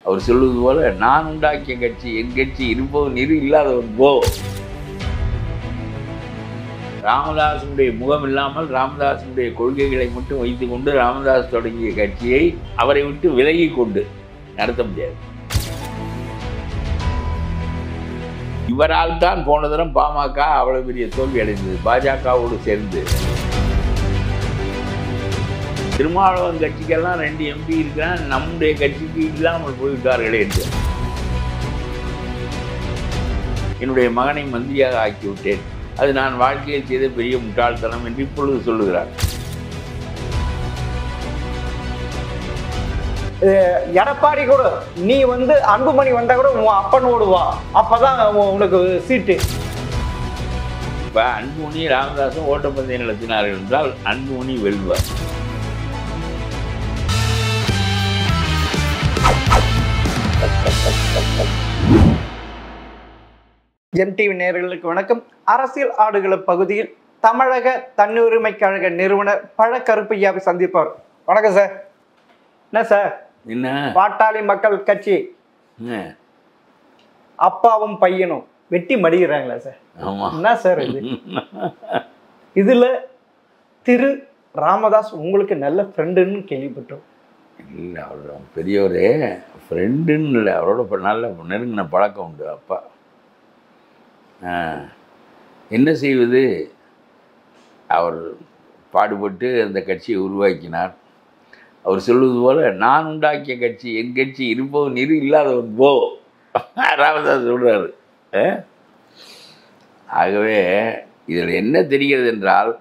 அவர் சொல்வது போல, நான் உண்டாக்கிய கட்சி, என் கட்சி இருப்பவன் இரு, இல்லாதவன் போ. ராமதாசனுடைய முகம் இல்லாமல் ராமதாசனுடைய கொள்கைகளை மட்டும் வைத்துக்கொண்டு ராமதாஸ் தொடங்கிய கட்சியை அவரை விட்டு விலகி கொண்டு நடத்த முடியாது. இவரால் தான் போன தரம் பாமக அவ்வளவு பெரிய தோல்வி அடைந்தது. பாஜகவோடு சேர்ந்து திருமாவளவன் கட்சிக்கெல்லாம் 2 எம்பி இருக்கிறான், நம்முடைய கட்சிக்கு இல்லாமல் போய்விட்டார்களே என்று என்னுடைய மகனை மந்திரியாக ஆக்கிவிட்டேன், அது நான் வாழ்க்கையில் செய்த பெரிய முட்டாள்தனம் என்று இப்பொழுது சொல்லுகிறார். எடப்பாடி கூட நீ அன்புமணி வந்தா கூட உன் அப்பன் ஓடுவா, அப்பதான் உனக்கு சீட்டு. இப்போ அன்புமணி ராமதாசும் ஓட்டப்பந்தயம் நடத்தினார்கள் என்றால் அன்புமணி வெல்வார். எம்டிவி நேயர்களுக்கு வணக்கம். அரசியல் ஆடுகள பகுதியில் தமிழக தன்னுரிமை கழக நிறுவனர் பழ கருப்பையாவை சந்திப்பார். வணக்கம் சார். என்ன சார், என்ன பாட்டாளி மக்கள் கட்சி அப்பாவும் பையனும் வெட்டி மடிகிறாங்களா சார்? என்ன சார் இது? இதுல திரு ராமதாஸ் உங்களுக்கு நல்ல ஃப்ரெண்டுன்னு கேள்விப்பட்டோம். இல்லை, அவர் பெரியவரே, ஃப்ரெண்டுன்னு இல்லை, அவரோட நல்ல நெருங்கின பழக்கம் உண்டு. அப்பா என்ன செய்வது, அவர் பாடுபட்டு அந்த கட்சியை உருவாக்கினார். அவர் சொல்வது போல, நான் உண்டாக்கிய கட்சி, என் கட்சி இருப்பவன் இரு, இல்லாதவன் போ. ராமதாஸ் சொல்கிறாரு. ஆகவே இதில் என்ன தெரிகிறது என்றால்,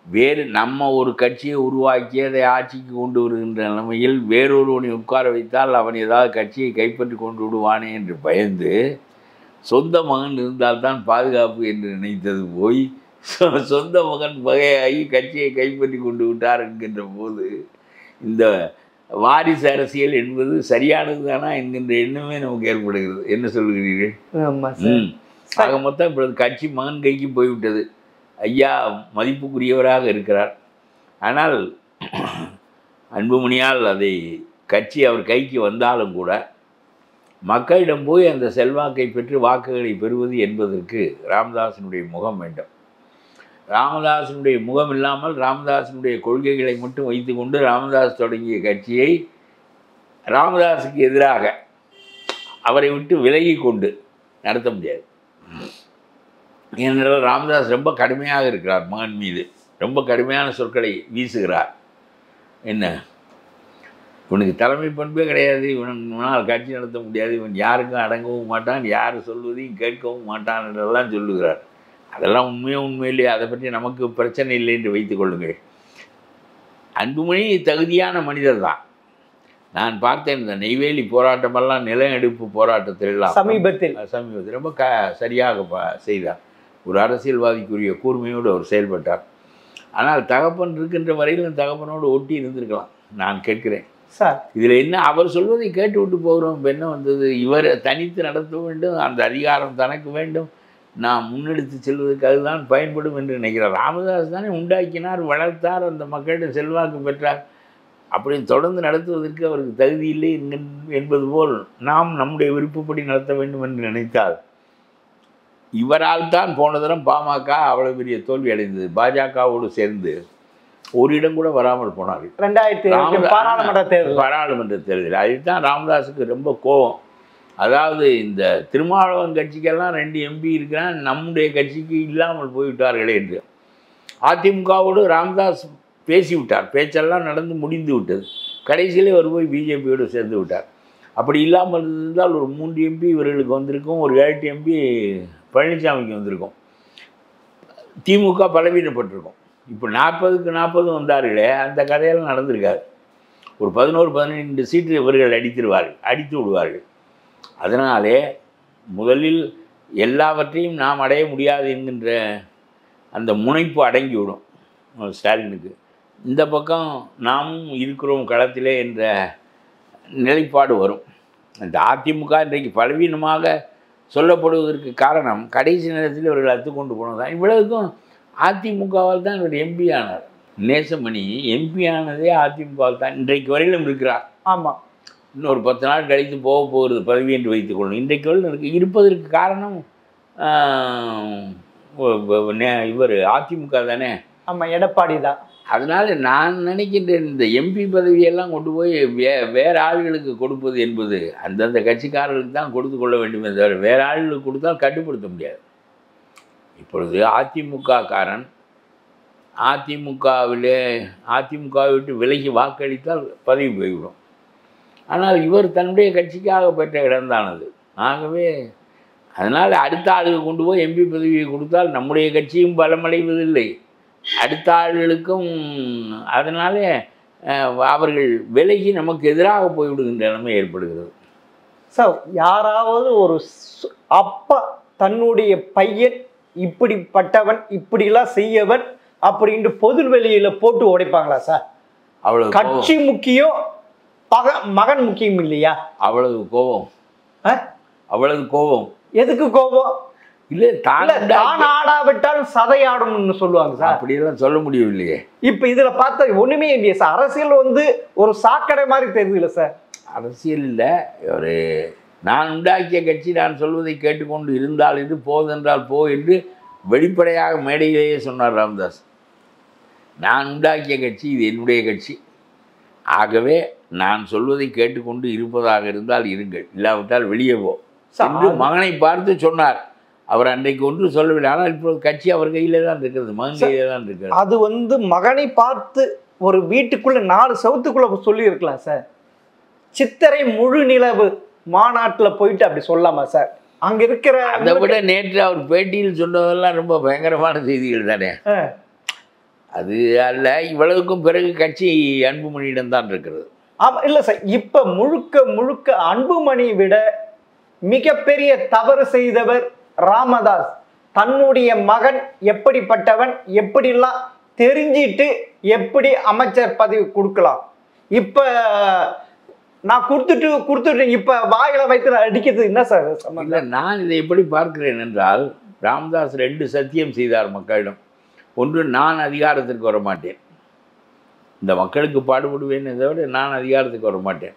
வேறு நம்ம ஒரு கட்சியை உருவாக்கி அதை ஆட்சிக்கு கொண்டு வருகின்ற நிலைமையில் வேறொருவனை உட்கார வைத்தால் அவன் ஏதாவது கட்சியை கைப்பற்றி கொண்டு விடுவானே என்று பயந்து சொந்த மகன் இருந்தால்தான் பாதுகாப்பு என்று நினைத்தது போய் சொந்த மகன் வகையாகி கட்சியை கைப்பற்றி கொண்டு விட்டார் என்கின்ற போது இந்த வாரிசு அரசியல் என்பது சரியானது தானா என்கின்ற எண்ணமே நமக்கு ஏற்படுகிறது. என்ன சொல்லுகிறீர்கள்? ஆக மொத்தம் இப்பொழுது கட்சி மகன் கைக்கு போய்விட்டது. ஐயா மதிப்புக்குரியவராக இருக்கிறார். ஆனால் அன்புமணியால் அதை கட்சி அவர் கைக்கு வந்தாலும் கூட மக்களிடம் போய் அந்த செல்வாக்கை பெற்று வாக்குகளை பெறுவது என்பதற்கு ராமதாசனுடைய முகம் வேண்டும். ராமதாசனுடைய முகம் இல்லாமல் ராமதாசனுடைய கொள்கைகளை மட்டும் வைத்துக்கொண்டு ராமதாஸ் தொடங்கிய கட்சியை ராமதாஸுக்கு எதிராக அவரை விட்டு விலகி கொண்டு நடத்த முடியாது. ஏனென்றால் ராமதாஸ் ரொம்ப கடுமையாக இருக்கிறார், மகன் மீது ரொம்ப கடுமையான சொற்களை வீசுகிறார். என்ன, இவனுக்கு தலைமை பண்பே கிடையாது, இவனால் கட்சி நடத்த முடியாது, இவன் யாருக்கும் அடங்கவும் மாட்டான், யார் சொல்வதையும் கேட்கவும் மாட்டான் என்றெல்லாம் சொல்லுகிறார். அதெல்லாம் உண்மையிலேயே அதை பற்றி நமக்கு பிரச்சனை இல்லை என்று வைத்துக் கொள்ளுங்கள். அன்புமணி தகுதியான மனிதர் தான். நான் பார்த்தேன் இந்த நெய்வேலி போராட்டமெல்லாம், நில எடுப்பு போராட்டத்திலெல்லாம் சமீபத்தில் ரொம்ப சரியாக செய்தார். ஒரு அரசியல்வாதிக்குரிய கூர்மையோடு அவர் செயல்பட்டார். ஆனால் தகப்பன் இருக்கின்ற வரையிலும் தகப்பனோடு ஒட்டி இருந்திருக்கலாம். நான் கேட்கிறேன் சார், இதில் என்ன, அவர் சொல்வதை கேட்டு விட்டு போகிறோம். இப்போ என்ன வந்தது, இவர் தனித்து நடத்த வேண்டும், அந்த அதிகாரம் தனக்கு வேண்டும், நான் முன்னெடுத்து செல்வதற்கு அதுதான் பயன்படும் என்று நினைக்கிறார். ராமதாஸ் தானே உண்டாக்கினார், வளர்த்தார், அந்த மக்களிடம் செல்வாக்கு பெற்றார். அப்படி தொடர்ந்து நடத்துவதற்கு அவருக்கு தகுதி இல்லை என்பது போல் நாம் நம்முடைய விருப்பப்படி நடத்த வேண்டும் என்று நினைத்தால், இவரால் தான் போன தரம் பாமக அவ்வளவு பெரிய தோல்வி அடைந்தது. பாஜகவோடு சேர்ந்து ஒரு இடம் கூட வராமல் போனார்கள். 2008 பாராளுமன்ற தேர்தல். அதுதான் ராமதாஸுக்கு ரொம்ப கோபம். அதாவது இந்த திருமாவளவன் கட்சிக்கெல்லாம் 2 எம்பி இருக்கிறான், நம்முடைய கட்சிக்கு இல்லாமல் போய்விட்டார்களே என்று அதிமுகவோடு ராமதாஸ் பேசிவிட்டார். பேச்செல்லாம் நடந்து முடிந்து விட்டது. கடைசியிலே அவர் போய் பிஜேபியோடு சேர்ந்து விட்டார். அப்படி இல்லாமல் இருந்தால் ஒரு 3 எம்பி இவர்களுக்கு வந்திருக்கும், ஒரு 8 எம்பி பழனிசாமிக்கு வந்திருக்கும். திமுக பலவீனப்பட்டிருக்கும். இப்போ 40க்கு 40 வந்தார்களே, அந்த கதையெல்லாம் நடந்திருக்காது. ஒரு 11-12 சீட்டு இவர்கள் அடித்து விடுவார்கள். அதனாலே முதலில் எல்லாவற்றையும் நாம் அடைய முடியாது என்கின்ற அந்த முனைப்பு அடங்கிவிடும் ஸ்டாலினுக்கு. இந்த பக்கம் நாமும் இருக்கிறோம் களத்திலே என்ற நிலைப்பாடு வரும். அந்த அதிமுக இன்றைக்கு பலவீனமாக சொல்லப்படுவதற்கு காரணம் கடைசி நேரத்தில் இவர்கள் அத்துக்கொண்டு போனதுதான். இவ்வளவுக்கும் அதிமுகவால் தான் இவர் எம்பி ஆனார். நேசமணி எம்பி ஆனதே அதிமுகவால் தான். இன்றைக்கு வரையிலும் இருக்கிறார். ஆமாம், இன்னொரு 10 நாள் கழித்து போக போகிறது பதவி என்று வைத்துக்கொள்ளணும். இன்றைக்கு இருப்பதற்கு காரணம் இவர் அதிமுக தானே. ஆமாம், எடப்பாடி தான். அதனால் நான் நினைக்கின்றேன் இந்த எம்பி பதவியெல்லாம் கொண்டு போய் வேறு ஆள்களுக்கு கொடுப்பது என்பது அந்தந்த கட்சிக்காரர்களுக்கு தான் கொடுத்து கொள்ள வேண்டுமே தவிர வேறு ஆள்களுக்கு கொடுத்தால் கட்டுப்படுத்த முடியாது. இப்பொழுது அதிமுககாரன் அதிமுகவை விட்டு விலகி வாக்களித்தால் பதவி போய்விடும். ஆனால் இவர் தன்னுடைய கட்சிக்காக பெற்ற இடம்தானது. ஆகவே அதனால் அடுத்த ஆளுக்கு கொண்டு போய் எம்பி பதவியை கொடுத்தால் நம்முடைய கட்சியும் பலமடைவதில்லை, அடுத்த ஆளுகளுக்கும். அதனாலே அவர்கள் விலகி நமக்கு எதிராக போய்விடுகின்ற நிலைமை ஏற்படுகிறது. சார், யாராவது ஒரு அப்பா தன்னுடைய பையன் இப்படிப்பட்டவன் இப்படிலாம் செய்யவன் அப்படின்ட்டு பொது வெளியில போட்டு உடைப்பாங்களா சார்? அவ்வளவு கட்சி முக்கியம், மகன் முக்கியம் இல்லையா? அவ்வளவு கோபம், அவ்வளவு கோபம். எதுக்கு கோபம்? இல்லை, தான் ஆடாவிட்டால் சதையாடும்னு சொல்லுவாங்க சார். அப்படியெல்லாம் சொல்ல முடியவில்லையே. இப்ப இதுல பார்த்தா ஒண்ணுமே இல்லையா சார்? அரசியல் ஒரு சாக்கடை மாதிரி தெரியுது இல்லை சார்? அரசியல் இல்லை, ஒரு நான் உண்டாக்கிய கட்சி நான் சொல்வதை கேட்டுக்கொண்டு இருந்தால் என்று போதென்றால் போ என்று வெளிப்படையாக மேடையிலேயே சொன்னார் ராமதாஸ். நான் உண்டாக்கிய கட்சி, இது என்னுடைய கட்சி, ஆகவே நான் சொல்வதை கேட்டுக்கொண்டு இருப்பதாக இருந்தால் இருங்கள், இல்லாவிட்டால் வெளியே போ என்று மகனை பார்த்து சொன்னார். அவர் அன்றைக்கு ஒன்று சொல்லவில்லை, ஆனால் இப்போது கட்சி அவர் கையிலே தான் இருக்கிறது, மகன் கையிலே தான் இருக்கிறது. அது மகனை பார்த்து ஒரு வீட்டுக்குள்ள 4 செவத்துக்குள்ள சொல்லி இருக்கலாம் சார். சித்திரை முழு நிலவு மாநாட்டில் போயிட்டு அப்படி சொல்லாமா சார்? அங்க இருக்கிற அதை விட நேற்று அவர் பேட்டியில் சொன்னதெல்லாம் ரொம்ப பயங்கரமான செய்திகள் தானே. அது அல்ல, இவ்வளவுக்கும் பிறகு கட்சி அன்புமணியிடம் தான் இருக்கிறது. ஆமா, இல்லை சார், இப்ப முழுக்க முழுக்க அன்புமணி விட மிகப்பெரிய தவறு செய்தவர் ராமதாஸ். தன்னுடைய மகன் எப்படிப்பட்டவன் எப்படிலாம் தெரிஞ்சிட்டு எப்படி அமைச்சர் பதவி கொடுக்கலாம். இப்ப நான் கொடுத்துட்டு இப்ப வாயில வைத்து அடிக்கிறது என்ன சார்? இல்லை, நான் இதை எப்படி பார்க்கிறேன் என்றால், ராமதாஸ் 2 சத்தியம் செய்தார் மக்களிடம். ஒன்று, நான் அதிகாரத்திற்கு வரமாட்டேன், இந்த மக்களுக்கு பாடுபடுவேன், இதை விட நான் அதிகாரத்துக்கு வரமாட்டேன்.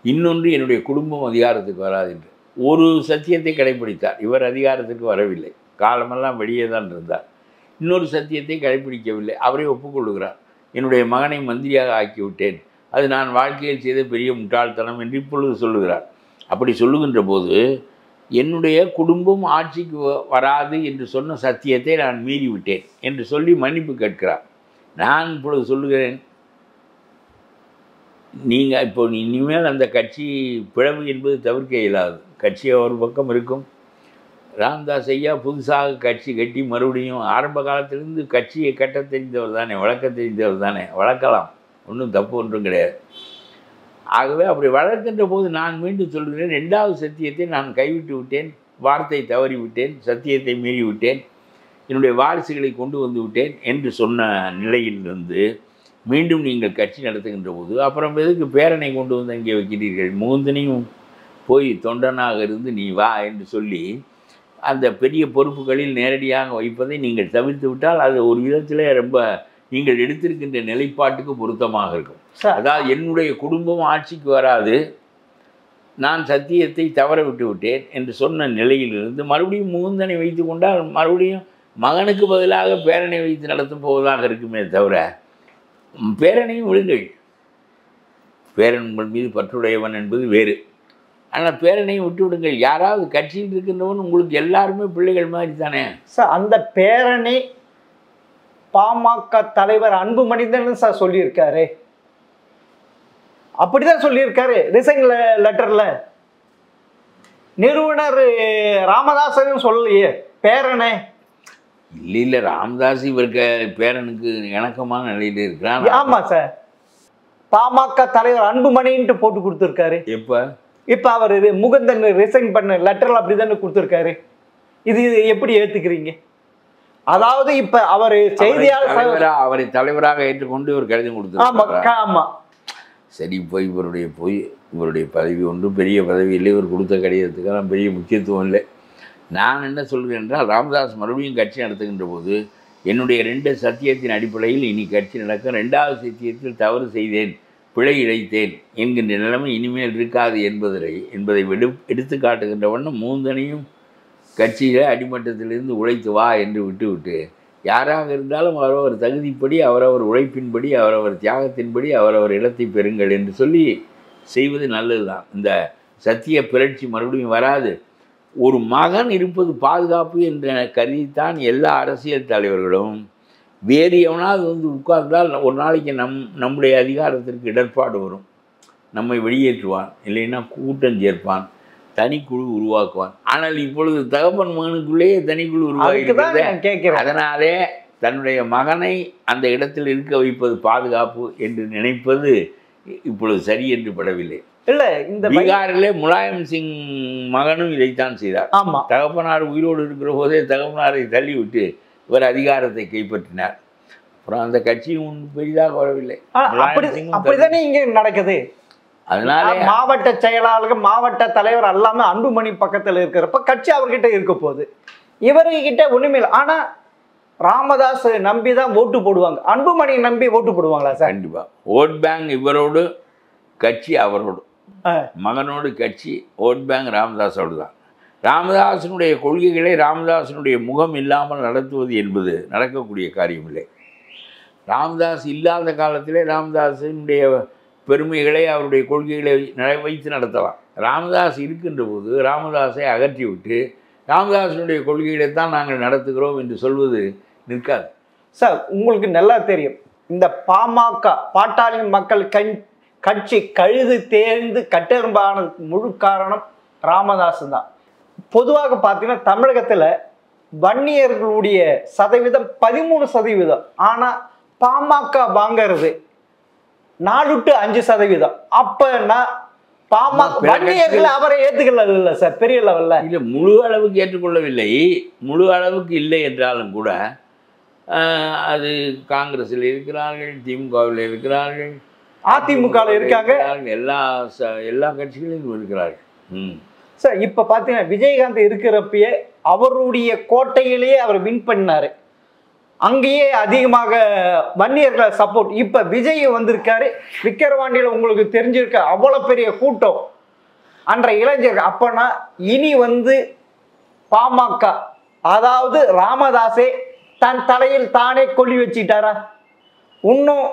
இன்னொன்று, என்னுடைய குடும்பம் அதிகாரத்துக்கு வராது என்று ஒரு சத்தியத்தை கடைப்பிடித்தார். இவர் அதிகாரத்திற்கு வரவில்லை, காலமெல்லாம் வெளியே தான் இருந்தார். இன்னொரு சத்தியத்தை கடைப்பிடிக்கவில்லை, அவரை ஒப்புக்கொள்ளுகிறார். என்னுடைய மகனை மந்திரியாக ஆக்கிவிட்டேன், அது நான் வாழ்க்கையில் செய்த பெரிய முட்டாள்தனம் என்று இப்பொழுது சொல்லுகிறார். அப்படி சொல்லுகின்ற போது என்னுடைய குடும்பம் ஆட்சிக்கு வராது என்று சொன்ன சத்தியத்தை நான் மீறிவிட்டேன் என்று சொல்லி மன்னிப்பு கேட்கிறார். நான் இப்பொழுது சொல்லுகிறேன், நீங்கள் இப்போ இனிமேல் அந்த கட்சி பிளவு என்பது தவிர்க்க இயலாது. கட்சி ஒரு பக்கம் இருக்கும். ராமதாஸ் ஐயா புதுசாக கட்சி கட்டி மறுபடியும் ஆரம்ப காலத்திலிருந்து கட்சியை கட்ட தெரிந்தவர் தானே, வளர்க்க தெரிந்தவர் தானே, வளர்க்கலாம், ஒன்றும் தப்பு ஒன்றும் கிடையாது. ஆகவே அப்படி வளர்க்கின்ற போது நான் மீண்டும் சொல்கிறேன், 2வது சத்தியத்தை நான் கைவிட்டு விட்டேன், வார்த்தை தவறி விட்டேன், சத்தியத்தை மீறி விட்டேன், என்னுடைய வாரிசுகளை கொண்டு வந்து விட்டேன் என்று சொன்ன நிலையிலிருந்து மீண்டும் நீங்கள் கட்சி நடத்துகின்ற போது அப்புறம் எதுக்கு பேரனை கொண்டு வந்து அங்கே வைக்கிறீர்கள்? முகுந்தனையும் போய் தொண்டனாக இருந்து நீ வா என்று சொல்லி அந்த பெரிய பொறுப்புகளில் நேரடியாக வைப்பதை நீங்கள் தவிர்த்து விட்டால் அது ஒரு விதத்தில் ரொம்ப நீங்கள் எடுத்திருக்கின்ற நிலைப்பாட்டுக்கு பொருத்தமாக இருக்கும். அதாவது என்னுடைய குடும்பம் ஆட்சிக்கு வராது, நான் சத்தியத்தை தவற விட்டு விட்டேன் என்று சொன்ன நிலையிலிருந்து மறுபடியும் முகுந்தனை வைத்து கொண்டால் மறுபடியும் மகனுக்கு பதிலாக பேரனை வைத்து நடத்தும் போவதாக இருக்குமே தவிர, பேரனையும் விடுங்கள், பேரன் உங்கள் மீது பற்றுடையவன் என்பது வேறு, ஆனால் பேரனையும் விட்டு விடுங்கள். யாராவது கட்சியில் இருக்கின்றவன் உங்களுக்கு எல்லாருமே பிள்ளைகள் மாதிரி தானே சார். அந்த பேரணி பாமக தலைவர் அன்புமணி தானே சார் சொல்லியிருக்காரு, அப்படிதான் சொல்லியிருக்காரு ரிசைன் லெட்டர்ல. நிறுவனர் ராமதாசன் சொல்லலையே பேரனே. இல்லை, ராமதாஸ் இவருக்கு பேரனுக்கு இணக்கமான நிலையில் இருக்கிறான். ஆமா சார், பாமக தலைவர் அன்புமணின்ட்டு போட்டு கொடுத்துருக்காரு. இப்ப அவர் முகுந்தன் ரிசைன் பண்ண லெட்டர்ல அப்படிதானே கொடுத்துருக்காரு. இது எப்படி ஏத்துக்கிறீங்க? அதாவது இப்ப அவர் செய்தியாளர் அவரை தலைவராக ஏற்றுக்கொண்டு இவர் கடிதம் கொடுத்தார். ஆமா, சரி, இவருடைய பதவி ஒன்றும் பெரிய பதவி இல்லை, இவர் கொடுத்த கடிதத்துக்கெல்லாம் பெரிய முக்கியத்துவம் இல்லை. நான் என்ன சொல்கிறேன் என்றால், ராமதாஸ் மறுபடியும் கட்சி நடத்துகின்ற போது என்னுடைய 2 சத்தியத்தின் அடிப்படையில் இனி கட்சி நடக்கும், 2வது சத்தியத்தில் தவறு செய்தேன் பிழை இழைத்தேன் என்கின்ற நிலைமை இனிமேல் இருக்காது என்பதை எடுத்து காட்டுகின்ற வண்ணம் மூந்தனையும் கட்சியில் அடிமட்டத்திலிருந்து உழைத்து வா என்று விட்டுவிட்டு யாராக இருந்தாலும் அவரவர் தகுதிப்படி அவரவர் உழைப்பின்படி அவரவர் தியாகத்தின்படி அவரவர் இடத்தை பெறுங்கள் என்று சொல்லி செய்வது நல்லது தான். இந்த சத்திய பிறட்சி மறுபடியும் வராது. ஒரு மகன் இருப்பது பாதுகாப்பு என்ற கருதித்தான் எல்லா அரசியல் தலைவர்களும் வேறு எவனாவது உட்கார்ந்தால் ஒரு நாளைக்கு நம்முடைய அதிகாரத்திற்கு இடர்பாடு வரும், நம்மை வெளியேற்றுவான், இல்லைன்னா கூட்டம் சேர்ப்பான், தனிக்குழு உருவாக்குவான். ஆனால் இப்பொழுது தகப்பன் மகனுக்குள்ளேயே தனிக்குழு உருவாக்கி அதனாலே தன்னுடைய மகனை அந்த இடத்தில் இருக்க வைப்பது பாதுகாப்பு என்று நினைப்பது இப்பொழுது சரி என்று படவில்லை. இல்ல இந்த பீகாரிலே முலாயம் சிங் மகனும் இதைத்தான் செய்தார். தகப்பனார் உயிரோடு இருக்கிற போதே தகப்பனாரை தள்ளிவிட்டு இவர் அதிகாரத்தை கைப்பற்றினார். அப்புறம் அந்த கட்சியும் பெரிதாக வரவில்லை. அப்படித்தானே இங்க நடக்குது. அதனால மாவட்ட செயலாளர்கள் மாவட்ட தலைவர் எல்லாமே அன்புமணி பக்கத்தில் இருக்கிறப்ப கட்சி அவர்கிட்ட இருக்க போகுது, இவர்கிட்ட ஒண்ணுமே இல்லை. ஆனா ராமதாஸ் நம்பி தான் ஓட்டு போடுவாங்க, அன்புமணி நம்பி ஓட்டு போடுவாங்களா சார்? கண்டிப்பா. ஓட் பேங்க் இவரோடு, கட்சி அவரோடு, மகனோடு கட்சி, ஓட் பேங்க் ராமதாஸோடு தான். ராமதாசனுடைய கொள்கைகளை ராமதாசனுடைய முகம் இல்லாமல் நடத்துவது என்பது நடக்கக்கூடிய காரியம் இல்லை. ராமதாஸ் இல்லாத காலத்திலே ராமதாசனுடைய பெருமைகளை அவருடைய கொள்கைகளை வைத்து நடத்தலாம். ராமதாஸ் இருக்கின்ற போது ராமதாஸை அகற்றிவிட்டு ராமதாசனுடைய கொள்கைகளைத்தான் நாங்கள் நடத்துகிறோம் என்று சொல்வது நிற்காது. சார், உங்களுக்கு நல்லா தெரியும் இந்த பாமக பாட்டாளி மக்கள் கட்சி கழுது தேர்ந்து கட்டெரும்பான முழு காரணம் ராமதாஸ் தான். பொதுவாக பார்த்தீங்கன்னா தமிழகத்தில் வன்னியர்களுடைய சதவீதம் 13%. ஆனால் பாமக வாங்கிறது 4 to 5%. அப்பன்னா பாமக வன்னியர்கள் அவரை ஏற்றுக்கொள்ளல இல்லை சார், பெரிய லெவல்ல இல்லை, முழு அளவுக்கு ஏற்றுக்கொள்ளவில்லை. முழு அளவுக்கு இல்லை என்றாலும் கூட அது காங்கிரஸில் இருக்கிறார்கள், திமுகவில் இருக்கிறார்கள், அதிமுகவில் இருக்காங்க, எல்லா கட்சிகளிலும் இருக்கிறார்கள். சார் இப்போ பார்த்தீங்கன்னா விஜயகாந்த் இருக்கிறப்பயே அவருடைய கோட்டையிலேயே அவர் வின் பண்ணாரு, அங்கேயே அதிகமாக வன்னியர்களை சப்போர்ட். இப்போ விஜய் வந்திருக்காரு, விக்கிரவாண்டியில் உங்களுக்கு தெரிஞ்சிருக்க அவ்வளோ பெரிய கூட்டம் அன்றைய இளைஞர்கள். அப்போனா இனி பாமக அதாவது ராமதாஸே தன் தலையில் தானே கொல்லி வச்சுட்டாரா? இன்னும்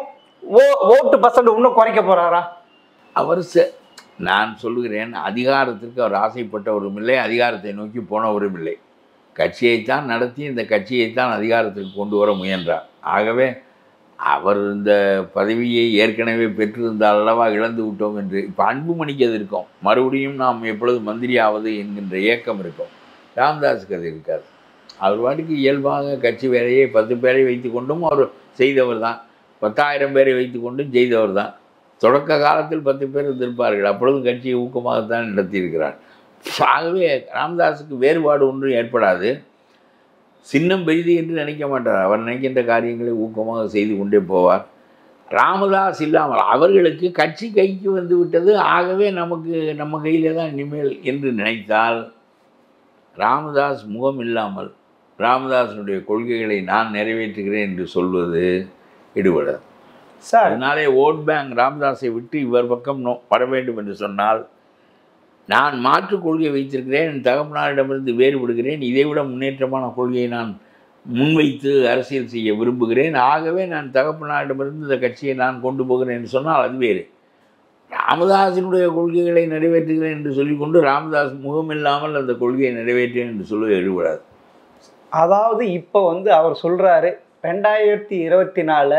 ஓட்டு பர்சன்ட் இன்னும் குறைக்க போறாரா? அவர் நான் சொல்லுகிறேன், அதிகாரத்திற்கு அவர் ஆசைப்பட்டவரும் இல்லை, அதிகாரத்தை நோக்கி போனவரும் இல்லை. கட்சியைத்தான் நடத்தி இந்த கட்சியைத்தான் அதிகாரத்திற்கு கொண்டு வர முயன்றார். ஆகவே அவர் இந்த பதவியை ஏற்கனவே பெற்றிருந்தால் அல்லவா இழந்து விட்டோம் என்று இப்போ அன்புமணிக்கு அது இருக்கும், மறுபடியும் நாம் எப்பொழுது மந்திரி ஆவது என்கின்ற ஏக்கம் இருக்கும். ராமதாஸுக்கு அது இருக்காது. அவர் வாட்டுக்கு இயல்பாக கட்சி வேலையை 10 பேரை வைத்து கொண்டும் அவர் செய்தவர் தான், 10,000 பேரை வைத்து கொண்டும் செய்தவர் தான். தொடக்க காலத்தில் 10 பேர் இருந்திருப்பார்கள், அப்பொழுதும் கட்சியை ஊக்கமாகத்தான் நடத்தியிருக்கிறார். ஆகவே ராமதாஸுக்கு வேறுபாடு ஒன்றும் ஏற்படாது. சின்னம் பெரிது என்று நினைக்க மாட்டார், அவர் நினைக்கின்ற காரியங்களை ஊக்கமாக செய்து கொண்டே போவார். ராமதாஸ் இல்லாமல் அவர்களுக்கு கட்சி கைக்கு வந்து விட்டது, ஆகவே நம்ம கையில் தான் இனிமேல் என்று நினைத்தால் ராமதாஸ் முகம் இல்லாமல் ராமதாஸனுடைய கொள்கைகளை நான் நிறைவேற்றுகிறேன் என்று சொல்வது எடுபடாது சார். அதனாலே ஓட் பேங்க் ராமதாஸை விட்டு இவர் பக்கம் வர வேண்டும் என்று சொன்னால் நான் மாற்று கொள்கையை வைத்திருக்கிறேன், என் தகப்பனாரிடமிருந்து வேறுபடுகிறேன், இதைவிட முன்னேற்றமான கொள்கையை நான் முன்வைத்து அரசியல் செய்ய விரும்புகிறேன், ஆகவே நான் தகப்பனாரிடமிருந்து இந்த கட்சியை நான் கொண்டு போகிறேன் என்று சொன்னால் அது வேறு. ராமதாஸினுடைய கொள்கைகளை நிறைவேற்றுகிறேன் என்று சொல்லிக்கொண்டு ராமதாஸ் முகம் இல்லாமல் அந்த கொள்கையை நிறைவேற்றேன் என்று சொல்ல எடுபடாது. அதாவது இப்போ அவர் சொல்கிறாரு 2024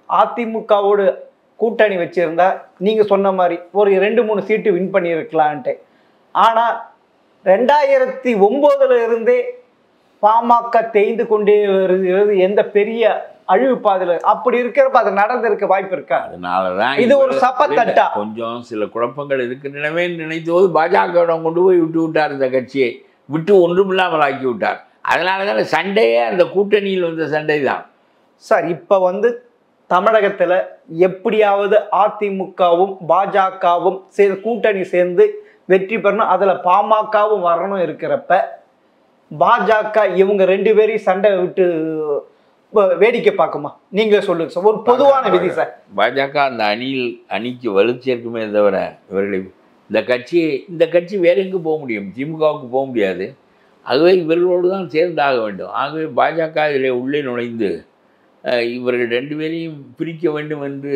அதிமுகவோடு கூட்டணி வச்சுருந்தா நீங்கள் சொன்ன மாதிரி ஒரு 2-3 சீட்டு வின் பண்ணியிருக்கலான்ட்டு. ஆனால் 2009 இருந்தே பாமக தேய்ந்து கொண்டே வருகிறது, எந்த பெரிய அழிவு பாதையில். அப்படி இருக்கிறப்ப அது நடந்திருக்க வாய்ப்பு இருக்கா? அதனாலதான் இது ஒரு சப்பத்தட்டா கொஞ்சம் சில குழப்பங்கள் இருக்கின்றனவே நினைத்தபோது பாஜகவிடம் கொண்டு போய் விட்டார், இந்த கட்சியை விட்டு ஒன்றுமில்லாமல் ஆக்கி விட்டார். அதனால தான் சண்டையே அந்த கூட்டணியில் வந்த சண்டை தான் சார். இப்போ தமிழகத்தில் எப்படியாவது அதிமுகவும் பாஜகவும் கூட்டணி சேர்ந்து வெற்றி பெறணும், அதில் பாமகவும் வரணும் இருக்கிறப்ப பாஜக இவங்க 2 பேரையும் சண்டை விட்டு வேடிக்கை பார்க்குமா? நீங்களே சொல்லுங்க சார், ஒரு பொதுவான விதி சார். பாஜக அந்த அணிக்கு வலுச்சேர்க்குமே தவிர இவர்களை இந்த கட்சி வேற எங்கே போக முடியும்? திமுகவுக்கு போக முடியாது. ஆகவே இவர்களோடு தான் சேர்ந்தாக வேண்டும். ஆகவே பாஜக இதில் உள்ளே நுழைந்து இவர்கள் 2 பேரையும் பிரிக்க வேண்டும் என்று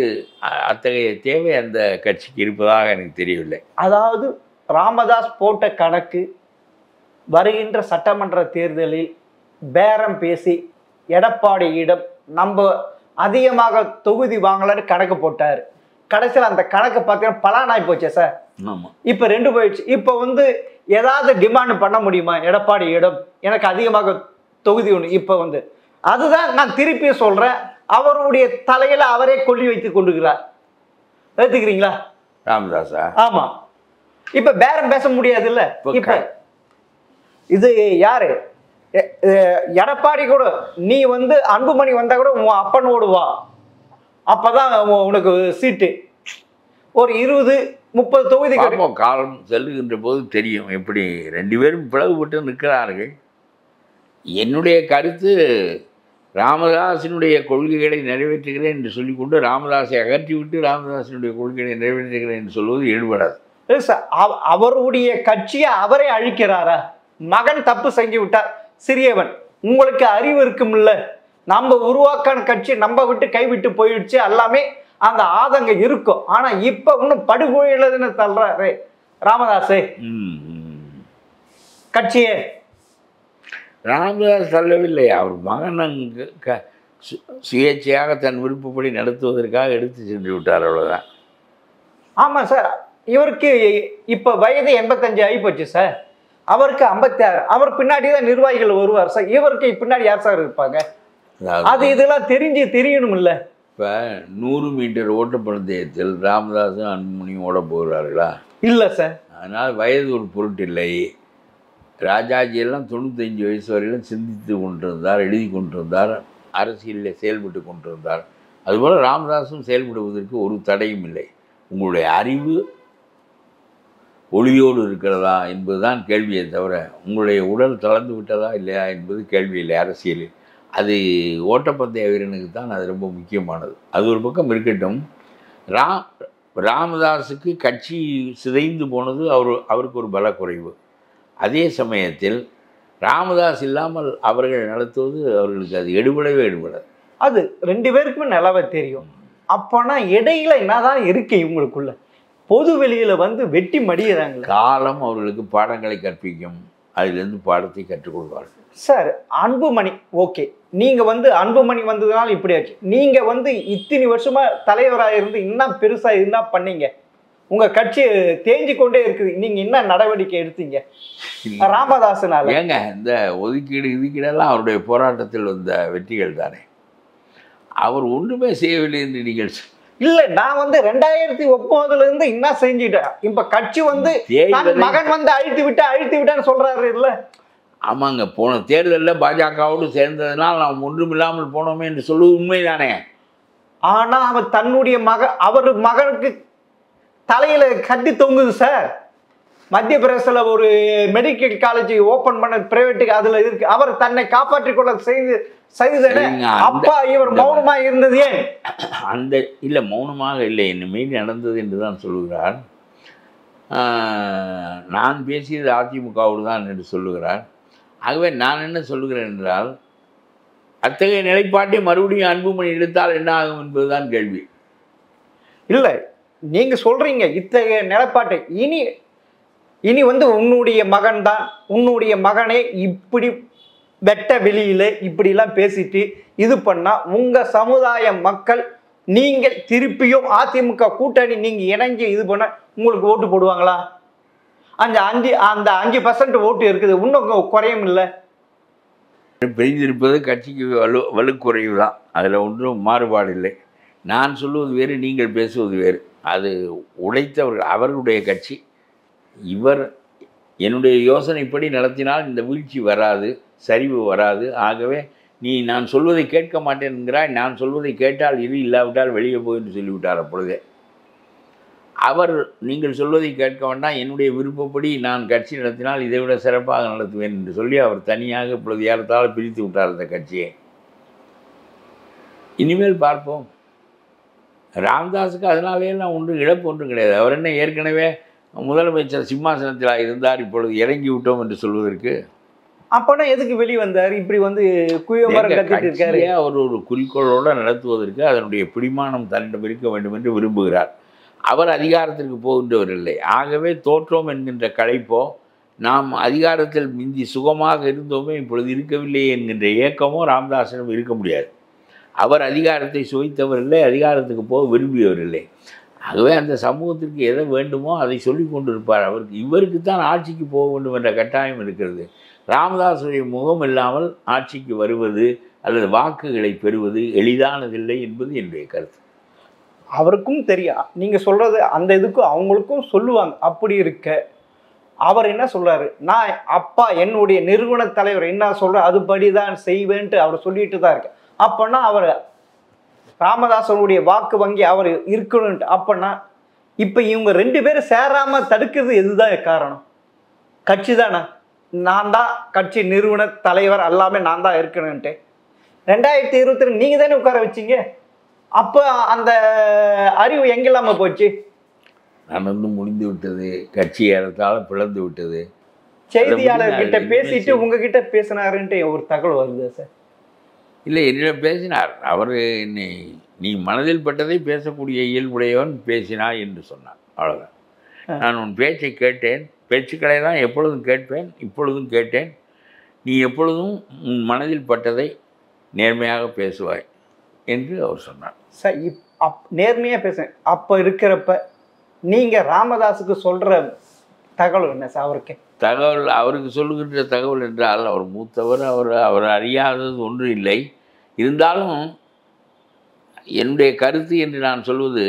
அத்தகைய தேவை அந்த கட்சிக்கு இருப்பதாக எனக்கு தெரியவில்லை. அதாவது ராமதாஸ் போட்ட கணக்கு வருகின்ற சட்டமன்ற தேர்தலில் பேரம் பேசி எடப்பாடியிடம் நம்ம அதிகமாக தொகுதி வாங்கலான்னு கணக்கு போட்டார். கடைசியில் அந்த கணக்கு பார்த்தீங்கன்னா பலானாய் போச்சே சார். ஆமாம், இப்போ 2 போயிடுச்சு. இப்போ ஏதாவது டிமாண்ட் பண்ண முடியுமா எடப்பாடியிடம், எனக்கு அதிகமாக தொகுதி ஒன்று? இப்போ அதுதான் நான் திருப்பி சொல்றேன், அவருடைய தலையில அவரே கொல்லி வைத்துக் கொண்டுகிறார். ஏத்துக்கிறீங்களா ராமதாஸா? ஆமா. இப்ப பேரம் பேச முடியாது இல்ல. இப்ப இது யாரு? எடப்பாடி கூட நீ அன்புமணி வந்தா கூட உன் அப்பனோடு வா, அப்பதான் உனக்கு சீட்டு. ஒரு 20-30 தொகுதி காலம் செல்லுகின்ற போது தெரியும் எப்படி 2 பேரும் பிளவுபட்டு நிற்கிறார்கள். என்னுடைய கருத்து, ராமதாசினுடைய கொள்கைகளை நிறைவேற்றுகிறேன் என்று சொல்லிக்கொண்டு ராமதாஸை அகற்றிவிட்டு ராமதாசினுடைய கொள்கைகளை நிறைவேற்றுகிறேன் என்று சொல்வது ஈடுபடாது. அவருடைய கட்சியை அவரே அழிக்கிறாரா? மகன் தப்பு செஞ்சு விட்டார், சிறியவன். உங்களுக்கு அறிவு இருக்கும்ல, நம்ம உருவாக்கான கட்சி நம்ம விட்டு கைவிட்டு போயிடுச்சு, எல்லாமே அந்த ஆதங்கம் இருக்கும். ஆனா இப்ப இன்னும் படுகொலைன்னு தள்ளுறாரு ராமதாஸே கட்சியே. ராமதாஸ் சொல்லவில்லை, அவர் மகன் சுயேட்சையாக தன் விருப்பப்படி நடத்துவதற்காக எடுத்து சென்று விட்டார், அவ்வளோதான். ஆமாம் சார், இவருக்கு இப்போ வயது 85 ஆகி போச்சு சார், அவருக்கு 56. அவர் பின்னாடி தான் நிர்வாகிகள் வருவார் சார், இவருக்கு பின்னாடி யார் சார் இருப்பாங்க? அது இதெல்லாம் தெரியணும் இல்லை. இப்போ 100 மீட்டர் ஓட்டப்பந்தயத்தில் ராமதாஸும் அன்புமணியும் ஓட போகிறார்களா? இல்லை சார். அதனால் வயது ஒரு பொருட்டில்லை. ராஜாஜியெல்லாம் 95 வயசு வரையிலும் சிந்தித்து கொண்டிருந்தார், எழுதி கொண்டிருந்தார், அரசியலில் செயல்பட்டு கொண்டிருந்தார். அதுபோல் ராமதாஸும் செயல்படுவதற்கு ஒரு தடையும் இல்லை. உங்களுடைய அறிவு ஒளியோடு இருக்கிறதா என்பதுதான் கேள்வியை தவிர உங்களுடைய உடல் தளர்ந்து விட்டதா இல்லையா என்பது கேள்வி இல்லை அரசியலில். அது ஓட்டப்பந்தய வீரனுக்கு தான் அது ரொம்ப முக்கியமானது. அது ஒரு பக்கம் இருக்கட்டும். ராமதாஸுக்கு கட்சி சிதைந்து போனது அவருக்கு ஒரு பலக்குறைவு. அதே சமயத்தில் ராமதாஸ் இல்லாமல் அவர்கள் நடத்துவது அவர்களுக்கு அது எடுபடவே. அது 2 பேருக்குமே நல்லாவே தெரியும். அப்போனா இடையில என்னதான் இருக்கு இவங்களுக்குள்ள? பொது வெளியில வெட்டி மடியிறாங்க. காலம் அவர்களுக்கு பாடங்களை கற்பிக்கும், அதிலிருந்து பாடத்தை கற்றுக்கொள்வார்கள். சார், அன்புமணி ஓகே, நீங்க அன்புமணி வந்ததுனால இப்படி ஆச்சு. நீங்க இத்தனை வருஷமா தலைவராக இருந்து இன்னும் பெருசா என்ன பண்ணீங்க? உங்க கட்சி தேஞ்சு கொண்டே இருக்குது, நீங்க என்ன நடவடிக்கை எடுத்தீங்க ராமதாசனால? ஏங்க இந்த ஒதுக்கீடெல்லாம் அவருடைய போராட்டத்தில் வந்த வெற்றிகள் தானே. அவர் ஒன்றுமே செய்யவில்லை என்று நீங்கள் இல்ல. நான் 2009 இருந்து என்ன செஞ்சுட்டேன். இப்ப கட்சி மகன் அழித்து விட்டான்னு சொல்றாரு இல்ல. ஆமாங்க, போன தேர்தலில் பாஜகவோடு சேர்ந்ததுனால் நாம் ஒன்றுமில்லாமல் போனோமே என்று சொல்வது உண்மைதானே. ஆனா அவர் தன்னுடைய அவர் மகனுக்கு தலையில கட்டி தொங்குது சார். மத்திய பிரதேசல ஒரு மெடிக்கல் காலேஜ் ஓபன் பண்ண பிரைவேட்டுக்கு, அதுல இருக்கு. அவர் தன்னை காப்பாற்றிக் கொள்ள செய்தது. அப்பா இவர் மௌனமா இருந்தது ஏன்? அந்த இல்லை, மௌனமாக இல்லை, என்ன மீறி நடந்தது என்று தான் சொல்லுகிறார். நான் பேசியது அதிமுகவோடு தான் என்று சொல்லுகிறார். ஆகவே நான் என்ன சொல்லுகிறேன் என்றால், அத்தகைய நிலைப்பாட்டை மறுபடியும் அன்புமணி எடுத்தால் என்ன ஆகும் என்பதுதான் கேள்வி. இல்லை, நீங்க சொல்றீங்க இத்தகைய நிலைப்பாட்டை இனி உன்னுடைய மகன் தான், உன்னுடைய மகனே இப்படி வெட்ட வெளியில இப்படிலாம் பேசிட்டு இது பண்ணா உங்க சமுதாய மக்கள் நீங்கள் திருப்பியும் அதிமுக கூட்டணி நீங்க இணைஞ்சு இது பண்ண உங்களுக்கு ஓட்டு போடுவாங்களா? அந்த 5% ஓட்டு இருக்குது, இன்னும் குறையும் இல்லை. பிரிந்திருப்பது கட்சிக்கு வலுக்குறைவு தான், அதில் ஒன்றும் மாறுபாடு இல்லை. நான் சொல்லுவது வேறு, நீங்கள் பேசுவது வேறு. அது உழைத்தவர்கள், அவர்களுடைய கட்சி. இவர் என்னுடைய யோசனைப்படி நடத்தினால் இந்த வீழ்ச்சி வராது, சரிவு வராது. ஆகவே நீ நான் சொல்வதை கேட்க மாட்டேன் என்கிறாய், நான் சொல்வதை கேட்டால் இது, இல்லாவிட்டால் வெளியே போய் என்று சொல்லிவிட்டார். அப்பொழுதே அவர் நீங்கள் சொல்வதை கேட்க வேண்டாம், என்னுடைய விருப்பப்படி நான் கட்சி நடத்தினால் இதை விட சிறப்பாக நடத்துவேன் என்று சொல்லி அவர் தனியாக இப்பொழுது ஏறத்தாழ பிரித்து விட்டார் அந்த கட்சியை. இனிமேல் பார்ப்போம். ராமதாஸுக்கு அதனாலேயெல்லாம் ஒன்றும் இழப்பு ஒன்றும் கிடையாது. அவர் என்ன ஏற்கனவே முதலமைச்சர் சிம்மாசனத்தில் இருந்தார், இப்பொழுது இறங்கி விட்டோம் என்று சொல்வதற்கு? அப்போனா எதுக்கு வெளியே வந்தார்? இப்படி வந்து குயமரம் கத்திட்டு இருக்காரு. அவர் ஒரு குறிக்கோளோடு நடத்துவதற்கு அதனுடைய பிடிமானம் தன்னிடம் இருக்க வேண்டும் என்று விரும்புகிறார். அவர் அதிகாரத்திற்கு போகின்றவர் இல்லை. ஆகவே தோற்றோம் என்கின்ற களைப்போ, நாம் அதிகாரத்தில் மிஞ்சி சுகமாக இருந்தோமே இப்பொழுது இருக்கவில்லை என்கின்ற ஏக்கமோ ராமதாஸிடம் இருக்க முடியாது. அவர் அதிகாரத்தை சுவைத்தவர் இல்லை, அதிகாரத்துக்கு போக விரும்பியவர் இல்லை. ஆகவே அந்த சமூகத்திற்கு எதை வேண்டுமோ அதை சொல்லி கொண்டிருப்பார். இவருக்கு தான் ஆட்சிக்கு போக வேண்டும் என்ற கட்டாயம் இருக்கிறது. ராமதாஸுடைய முகம் இல்லாமல் ஆட்சிக்கு வருவது அல்லது வாக்குகளை பெறுவது எளிதானதில்லை என்பது என்னுடைய கருத்து. அவருக்கும் தெரியும். நீங்க சொல்றது அந்த இதுக்கும் அவங்களுக்கும் சொல்லுவாங்க. அப்படி இருக்க அவர் என்ன சொல்றாரு? நான் அப்பா என்னுடைய நிறுவன தலைவர் என்ன சொல்ற அதுபடிதான் செய்வேன்ட்டு அவர் சொல்லிட்டு தான் இருக்க. அப்பன்னா அவர் ராமதாசனுடைய வாக்கு வங்கி அவர் இருக்கணும்ட்டு. அப்பன்னா இப்ப இவங்க 2 பேரும் சேராம தடுக்கிறது எதுதான் காரணம்? கட்சி தானே. நான் தான் கட்சி நிறுவன தலைவர், எல்லாமே நான் தான் இருக்கணும்ட்டு 2022 நீங்க தானே உட்கார வச்சீங்க. அப்போ அந்த அறிவு எங்கெல்லாம போச்சு? நடந்து முடிந்து விட்டது. கட்சி ஏறத்தாழ பிளந்து விட்டது. செய்தியாளர்கிட்ட பேசிட்டு உங்ககிட்ட பேசினாருன்ட்டு ஒரு தகவல் வருது சார். இல்லை, என்னிடம் பேசினார். அவர் என்னை நீ மனதில் பட்டதை பேசக்கூடிய இயல்புடையவன் பேசினாய் என்று சொன்னார். அவ்வளோதான். நான் உன் பேச்சை கேட்டேன். பேச்சுக்களை தான் எப்பொழுதும் கேட்பேன், இப்பொழுதும் கேட்டேன். நீ எப்பொழுதும் உன் மனதில் பட்டதை நேர்மையாக பேசுவாய் என்று அவர் சொன்னார். சார் நேர்மையாக பேசுகிறேன். அப்போ இருக்கிறப்ப நீங்கள் ராமதாஸுக்கு சொல்கிற தகவல் என்ன சார்? அவருக்கு சொல்லுகின்ற தகவல் என்றால், அவர் மூத்தவர், அவர் அறியாதது ஒன்றும் இல்லை. இருந்தாலும் என்னுடைய கருத்து என்று நான் சொல்வது,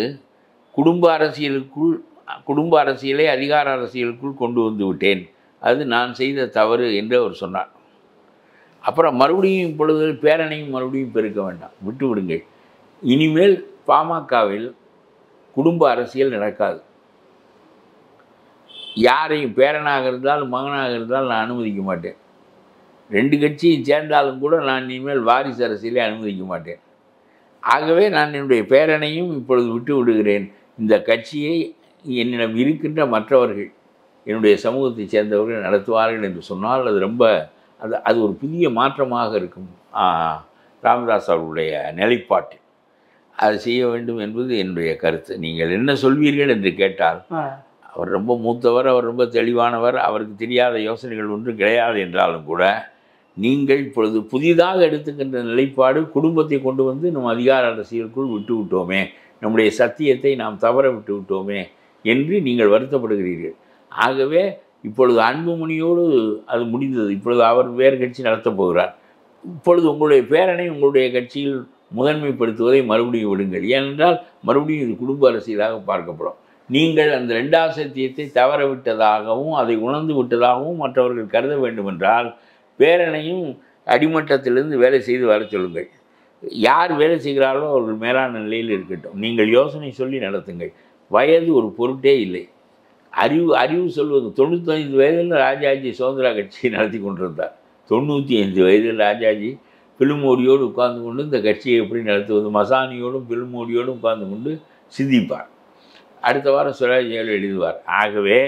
குடும்ப அரசியலை அதிகார அரசியலுக்குள் கொண்டு வந்து விட்டேன், அது நான் செய்த தவறு என்று அவர் சொன்னார். அப்புறம் மறுபடியும் இப்பொழுது பேரணையும் மறுபடியும் பெருக்க வேண்டாம், விட்டு விடுங்கள். இனிமேல் பாமகவில் குடும்ப அரசியல் நடக்காது. யாரையும் பேரனாக இருந்தாலும் மகனாக இருந்தாலும் நான் அனுமதிக்க மாட்டேன். 2 கட்சியும் சேர்ந்தாலும் கூட நான் இனிமேல் வாரிசு அரசியலை அனுமதிக்க மாட்டேன். ஆகவே நான் என்னுடைய பேரனையும் இப்பொழுது விட்டு விடுகிறேன். இந்த கட்சியை என்னிடம் இருக்கின்ற மற்றவர்கள், என்னுடைய சமூகத்தைச் சேர்ந்தவர்கள் நடத்துவார்கள் என்று சொன்னால் அது ஒரு புதிய மாற்றமாக இருக்கும் ராமதாஸ் அவர்களுடைய நிலைப்பாட்டில். அது செய்ய வேண்டும் என்பது என்னுடைய கருத்து. நீங்கள் என்ன சொல்வீர்கள் என்று கேட்டால், அவர் ரொம்ப மூத்தவர், அவர் ரொம்ப தெளிவானவர், அவருக்கு தெரியாத யோசனைகள் ஒன்றும் கிடையாது என்றாலும் கூட, நீங்கள் இப்பொழுது புதிதாக எடுத்துக்கின்ற நிலைப்பாடு குடும்பத்தை கொண்டு வந்து நம் அதிகார அரசியலுக்குள் விட்டு விட்டோமே, நம்முடைய சத்தியத்தை நாம் தவற விட்டு விட்டோமே என்று நீங்கள் வருத்தப்படுகிறீர்கள். ஆகவே இப்பொழுது அன்புமணியோடு அது முடிந்தது. இப்பொழுது அவர் வேறு கட்சி நடத்தப் போகிறார். இப்பொழுது உங்களுடைய பேரனை உங்களுடைய கட்சியில் முதன்மைப்படுத்துவதை மறுபடியும் விடுங்கள். ஏனென்றால் மறுபடியும் இது குடும்ப அரசியலாக பார்க்கப்படும். நீங்கள் அந்த 2வது சத்தியத்தை தவற விட்டதாகவும் அதை உணர்ந்து விட்டதாகவும் மற்றவர்கள் கருத வேண்டுமென்றால் பேரனையும் அடிமட்டத்திலிருந்து வேலை செய்து வர சொல்லுங்கள். யார் வேலை செய்கிறார்களோ அவர்கள் மேலான நிலையில் இருக்கட்டும். நீங்கள் யோசனை சொல்லி நடத்துங்கள். வயது ஒரு பொருட்டே இல்லை. அறிவு சொல்வது. 95 வயதில் ராஜாஜி சுதந்திரா கட்சியை நடத்தி கொண்டிருந்தார். 95 வயதில் ராஜாஜி பில்மோடியோடு உட்கார்ந்து கொண்டு இந்த கட்சியை எப்படி நடத்துவது, மசானியோடும் பில்மோடியோடும் உட்கார்ந்து கொண்டு சிந்திப்பார். அடுத்த வாரம் சுவராஜ்யாவில் எழுதுவார். ஆகவே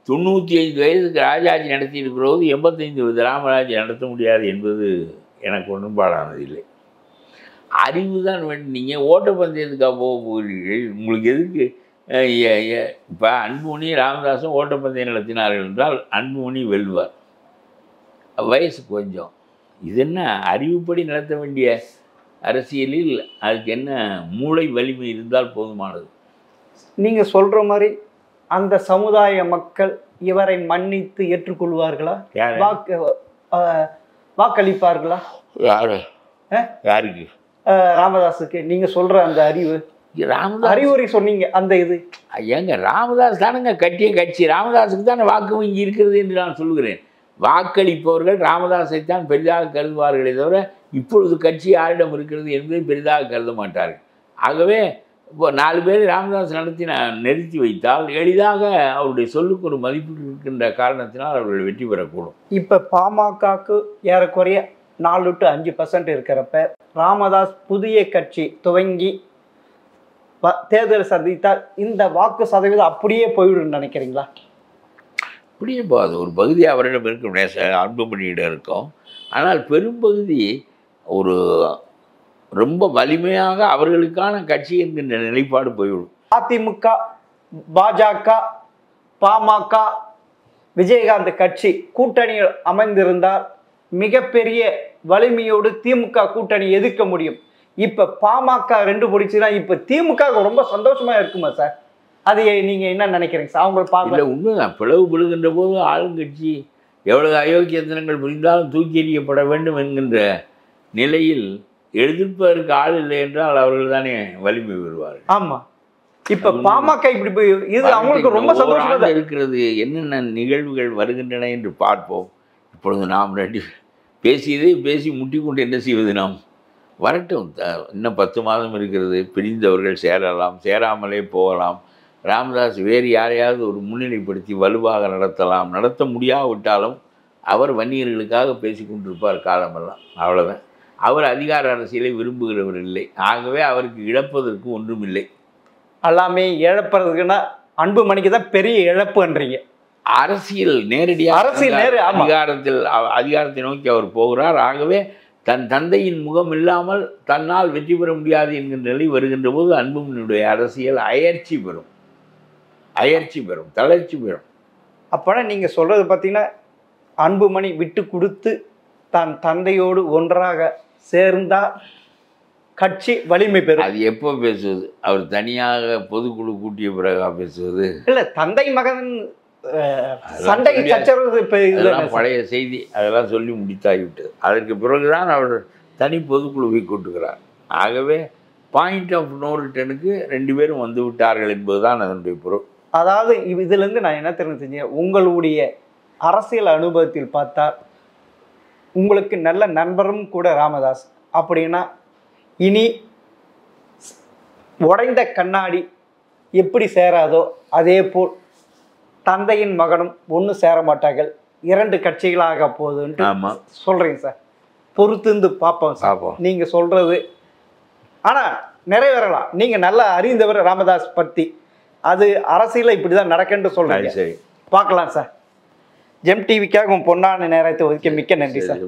95 வயதுக்கு ராஜாஜி நடத்தி இருக்கிறபோது 85 வயது ராமராஜ் நடத்த முடியாது என்பது எனக்கு ஒன்றும் பாடானது இல்லை. அறிவு தான் வேண்டும். நீங்கள் ஓட்டப்பந்தயத்துக்காக போகிறீர்கள். உங்களுக்கு எதுக்கு? இப்போ அன்புமணி ராமதாஸும் ஓட்டப்பந்தயம் நடத்தினார்கள் என்றால் அன்புமணி வெல்வார். வயசு கொஞ்சம். இது என்ன அறிவுப்படி நடத்த வேண்டிய அரசியலில் அதுக்கு என்ன மூளை வலிமை இருந்தால் போதுமானது. நீங்கள் சொல்கிற மாதிரி அந்த சமுதாய மக்கள் இவரை மன்னித்து ஏற்றுக்கொள்வார்களா? வாக்களிப்பார்களா? யாருக்கு? ராமதாஸுக்கு. நீங்கள் சொல்கிற அந்த அறிவுரை சொன்னீங்க. அந்த இது ஏங்க, ராமதாஸ் தானுங்க கட்டிய கட்சி. ராமதாஸுக்கு தானே வாக்கு வங்கி இருக்கிறது என்று நான் சொல்கிறேன். வாக்களிப்பவர்கள் ராமதாஸைத்தான் பெரிதாக கருதுவார்களே தவிர இப்பொழுது கட்சி யாரிடம் இருக்கிறது என்பதை பெரிதாக கருத மாட்டார்கள். ஆகவே இப்போ 4 பேர் ராமதாஸ் நிறுத்தி வைத்தால் எளிதாக அவருடைய சொல்லுக்கு ஒரு மதிப்பு இருக்கின்ற காரணத்தினால் அவர்கள் வெற்றி பெறக்கூடும். இப்போ பாமகக்கு ஏறக்குறைய 4 to 5% இருக்கிறப்ப ராமதாஸ் புதிய கட்சி துவங்கி தேர்தல் சந்தித்தால் இந்த வாக்கு சதவீதம் அப்படியே போயிடும் நினைக்கிறீங்களா? அப்படியே போகாது. ஒரு பகுதி அவரிடம் இருக்கும், அன்புமணியிடம் இருக்கும். ஆனால் பெரும்பகுதி ஒரு ரொம்ப வலிமையாக அவர்களுக்கான கட்சி என்கின்ற நிலைப்பாடு போய்விடும். அதிமுக, பாஜக, பாமக, விஜயகாந்த் கட்சி கூட்டணியில் அமைந்திருந்தால் மிகப்பெரிய வலிமையோடு திமுக கூட்டணி எதிர்க்க முடியும். இப்ப பாமக 2 பிடிச்சுன்னா இப்ப திமுக ரொம்ப சந்தோஷமா இருக்குமா சார்? அது நீங்க என்ன நினைக்கிறீங்க சார்? அவங்க பார்க்கல. உண்மைதான். பிளவு விழுகின்ற போது ஆளுங்கட்சி எவ்வளவு அயோக்கியத்தனங்கள் புரிந்தாலும் தூக்கி எறியப்பட வேண்டும் என்கின்ற நிலையில் எதிர்ப்பதற்கு ஆள் இல்லை என்றால் அவர்கள் தானே வலிமை பெறுவார்கள். ஆமா. இப்ப பாமக இப்படி போய் இது அவங்களுக்கு ரொம்ப சந்தோஷமா இருக்கிறது. என்னென்ன நிகழ்வுகள் வருகின்றன என்று பார்ப்போம். இப்பொழுது நாம் 2 பேசியதை பேசி முட்டிக்கொண்டு என்ன செய்வது? நாம் வரட்டும். இன்னும் 10 மாதம் இருக்கிறது. பிரிந்தவர்கள் சேரலாம், சேராமலே போகலாம். ராமதாஸ் வேறு யாரையாவது ஒரு முன்னிலைப்படுத்தி வலுவாக நடத்தலாம். நடத்த முடியாவிட்டாலும் அவர் வன்னியர்களுக்காக பேசி கொண்டிருப்பார் காலமெல்லாம். அவ்வளோதான். அவர் அதிகார அரசியலை விரும்புகிறவர் இல்லை. ஆகவே அவருக்கு இழப்பதற்கு ஒன்றும் இல்லை. எல்லாமே இழப்பதுக்குன்னா அன்புமணிக்கு தான் பெரிய இழப்புன்றீங்க. அரசியல் நேரடியாக அதிகாரத்தை நோக்கி அவர் போகிறார். ஆகவே தன் தந்தையின் முகம் இல்லாமல் தன்னால் வெற்றி பெற முடியாது என்கின்ற நிலை வருகின்ற போது அன்புமணியுடைய அரசியல் அயற்சி பெறும், தளர்ச்சி பெறும். அப்போனா நீங்கள் சொல்கிறது பார்த்தீங்கன்னா அன்புமணி விட்டு கொடுத்து தன் தந்தையோடு ஒன்றாக சேர்ந்தா கட்சி வலிமை பெறும். அது எப்போ பேசுவது? அவர் தனியாக பொதுக்குழு கூட்டிய பிறகா பேசுவது? இல்லை, தந்தை மகன் சண்டை சச்சரவு பழைய செய்தி, அதெல்லாம் சொல்லி முடித்தாகிவிட்டது. அதற்கு பிறகுதான் அவர் தனி பொதுக்குழுவை கூட்டுகிறார். ஆகவே பாயிண்ட் ஆஃப் நோ ரிட்டனுக்கு 2 பேரும் வந்து விட்டார்கள் என்பதுதான் அதனுடைய பொருள். அதாவது இதுலேருந்து நான் என்ன தெரிஞ்சேன், உங்களுடைய அரசியல் அனுபவத்தில் பார்த்தா உங்களுக்கு நல்ல நண்பரும் கூட ராமதாஸ். அப்படின்னா இனி உடைந்த கண்ணாடி எப்படி சேராதோ அதே போல் தந்தையின் மகனும் ஒன்று சேர மாட்டார்கள், 2 கட்சிகளாக போகுதுன்ட்டு சொல்றீங்க சார். பொறுத்திருந்து பார்ப்போம் சார் நீங்க சொல்றது. ஆனா நிறைவேறலாம். நீங்க நல்லா அறிந்தவர் ராமதாஸ் பத்தி. அது அரசியல இப்படிதான் நடக்குன்னு சொல்றீங்க. சரி, பார்க்கலாம் சார். ஜெம் டிவிக்காக பொன்னான நேரத்தை ஒதுக்கி மிக்க நன்றி சார்.